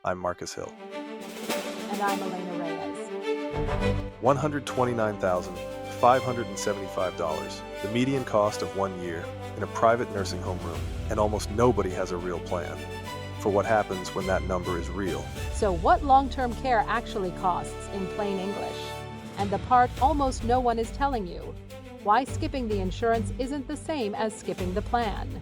I'm Marcus Hill. And I'm Elena Reyes. $129,575, the median cost of 1 year in a private nursing home room, and almost nobody has a real plan for what happens when that number is real. So, what long term care actually costs in plain English? And the part almost no one is telling you, why skipping the insurance isn't the same as skipping the plan.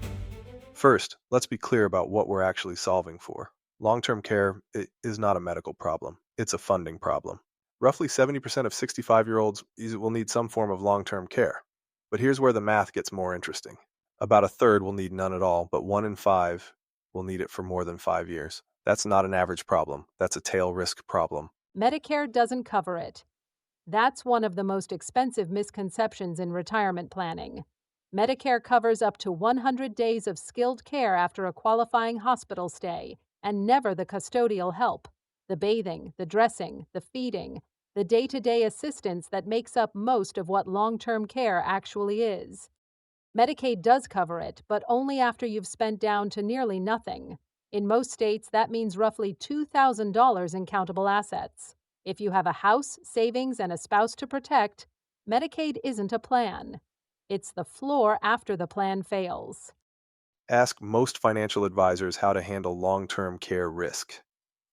First, let's be clear about what we're actually solving for. Long-term care is not a medical problem, it's a funding problem. Roughly 70% of 65-year-olds will need some form of long-term care. But here's where the math gets more interesting. About a third will need none at all, but 1 in 5 will need it for more than 5 years. That's not an average problem, that's a tail risk problem. Medicare doesn't cover it. That's one of the most expensive misconceptions in retirement planning. Medicare covers up to 100 days of skilled care after a qualifying hospital stay, and never the custodial help, the bathing, the dressing, the feeding, the day-to-day assistance that makes up most of what long-term care actually is. Medicaid does cover it, but only after you've spent down to nearly nothing. In most states, that means roughly $2,000 in countable assets. If you have a house, savings, and a spouse to protect, Medicaid isn't a plan. It's the floor after the plan fails. Ask most financial advisors how to handle long-term care risk,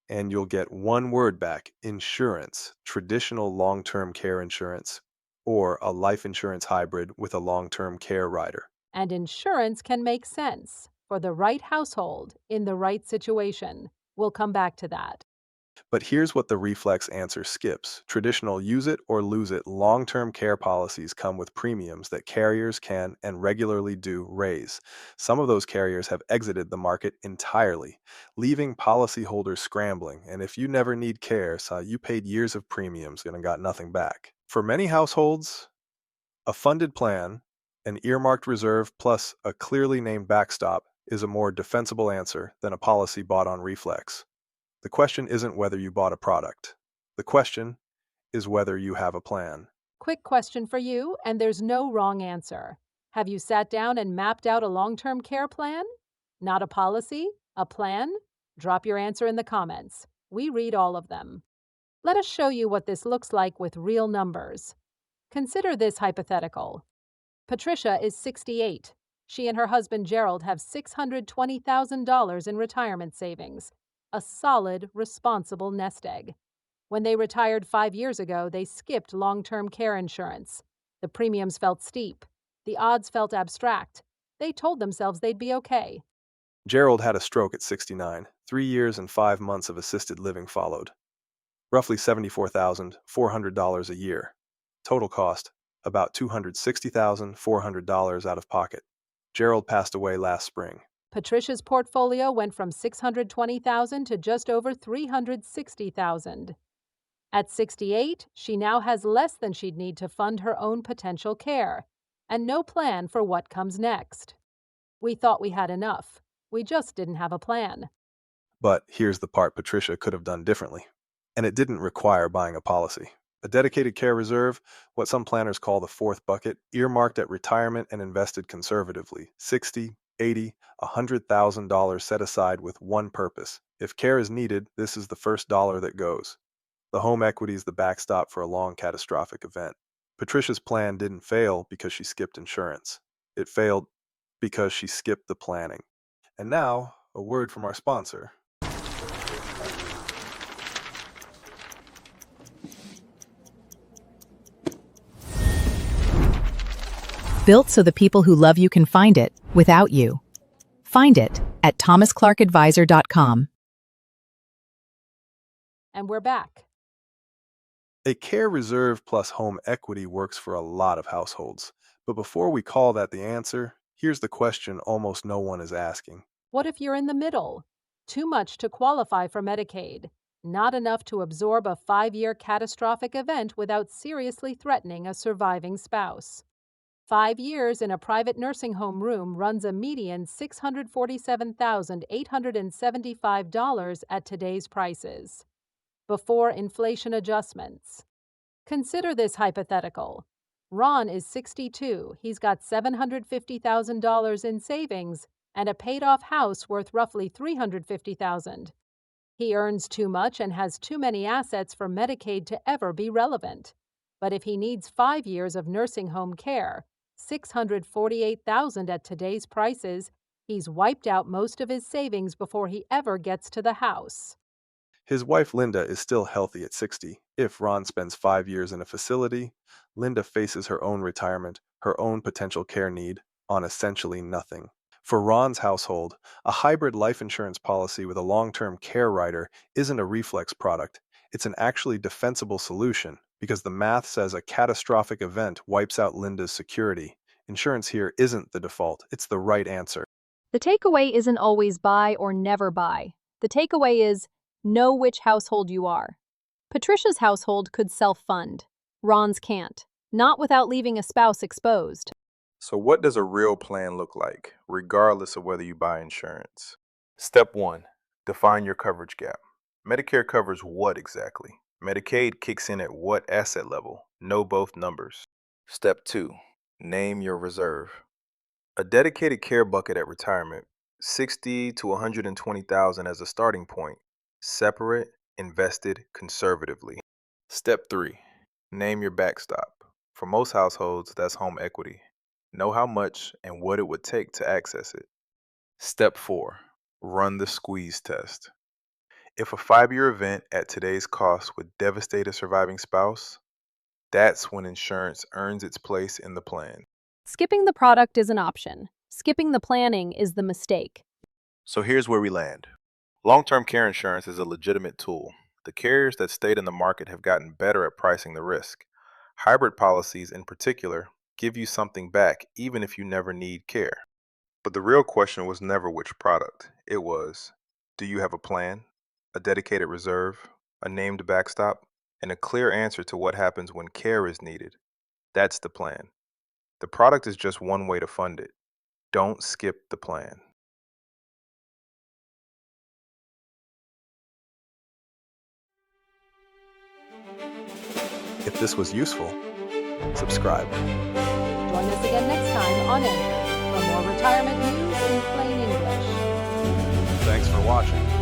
and you'll get one word back: insurance, traditional long term care insurance, or a life insurance hybrid with a long term care rider. And insurance can make sense for the right household in the right situation. We'll come back to that. But here's what the Reflex answer skips: traditional use it or lose it long term care policies come with premiums that carriers can and regularly do raise. Some of those carriers have exited the market entirely, leaving policyholders scrambling. And if you never need care, so you paid years of premiums and got nothing back. For many households, a funded plan, an earmarked reserve, plus a clearly named backstop is a more defensible answer than a policy bought on Reflex. The question isn't whether you bought a product. The question is whether you have a plan. Quick question for you, and there's no wrong answer. Have you sat down and mapped out a long-term care plan? Not a policy? A plan? Drop your answer in the comments. We read all of them. Let us show you what this looks like with real numbers. Consider this hypothetical. Patricia is 68. She and her husband Gerald have $620,000 in retirement savings, a solid, responsible nest egg. When they retired 5 years ago, they skipped long-term care insurance. The premiums felt steep. The odds felt abstract. They told themselves they'd be okay. Gerald had a stroke at 69. 3 years and 5 months of assisted living followed. Roughly $74,400 a year. Total cost, about $260,400 out of pocket. Gerald passed away last spring. Patricia's portfolio went from $620,000 to just over $360,000. At 68, she now has less than she'd need to fund her own potential care, and no plan for what comes next. We thought we had enough. We just didn't have a plan. But here's the part Patricia could have done differently. And it didn't require buying a policy. A dedicated care reserve, what some planners call the fourth bucket, earmarked at retirement and invested conservatively. 60, 80, $100,000 set aside with one purpose. If care is needed, this is the first dollar that goes. The home equity is the backstop for a long catastrophic event. Patricia's plan didn't fail because she skipped insurance. It failed because she skipped the planning. And now, a word from our sponsor. Built so the people who love you can find it without you. Find it at thomasclarkadvisor.com. And we're back. A care reserve plus home equity works for a lot of households. But before we call that the answer, here's the question almost no one is asking. What if you're in the middle? Too much to qualify for Medicaid, not enough to absorb a 5-year catastrophic event without seriously threatening a surviving spouse. 5 years in a private nursing home room runs a median $647,875 at today's prices, before inflation adjustments. Consider this hypothetical. Ron is 62. He's got $750,000 in savings and a paid-off house worth roughly $350,000. He earns too much and has too many assets for Medicaid to ever be relevant. But if he needs 5 years of nursing home care, 648,000 at today's prices, he's wiped out most of his savings before he ever gets to the house. His wife Linda is still healthy at 60. If Ron spends 5 years in a facility, Linda faces her own retirement, her own potential care need, on essentially nothing. For Ron's household, a hybrid life insurance policy with a long term care rider isn't a reflex product. It's an actually defensible solution because the math says a catastrophic event wipes out Linda's security. Insurance here isn't the default, it's the right answer. The takeaway isn't always buy or never buy. The takeaway is know which household you are. Patricia's household could self-fund. Ron's can't. Not without leaving a spouse exposed. So, what does a real plan look like, regardless of whether you buy insurance? Step 1, define your coverage gap. Medicare covers what exactly? Medicaid kicks in at what asset level? Know both numbers. Step 2, name your reserve. A dedicated care bucket at retirement, 60 to 120,000 as a starting point, separate, invested conservatively. Step 3, name your backstop. For most households, that's home equity. Know how much and what it would take to access it. Step 4, run the squeeze test. If a 5-year event at today's cost would devastate a surviving spouse, that's when insurance earns its place in the plan. Skipping the product is an option. Skipping the planning is the mistake. So here's where we land. Long-term care insurance is a legitimate tool. The carriers that stayed in the market have gotten better at pricing the risk. Hybrid policies, in particular, give you something back even if you never need care. But the real question was never which product. It was, do you have a plan, a dedicated reserve, a named backstop, and a clear answer to what happens when care is needed? That's the plan. The product is just one way to fund it. Don't skip the plan. If this was useful, subscribe. Join us again next time on Anchor for more retirement news in plain English. Thanks for watching.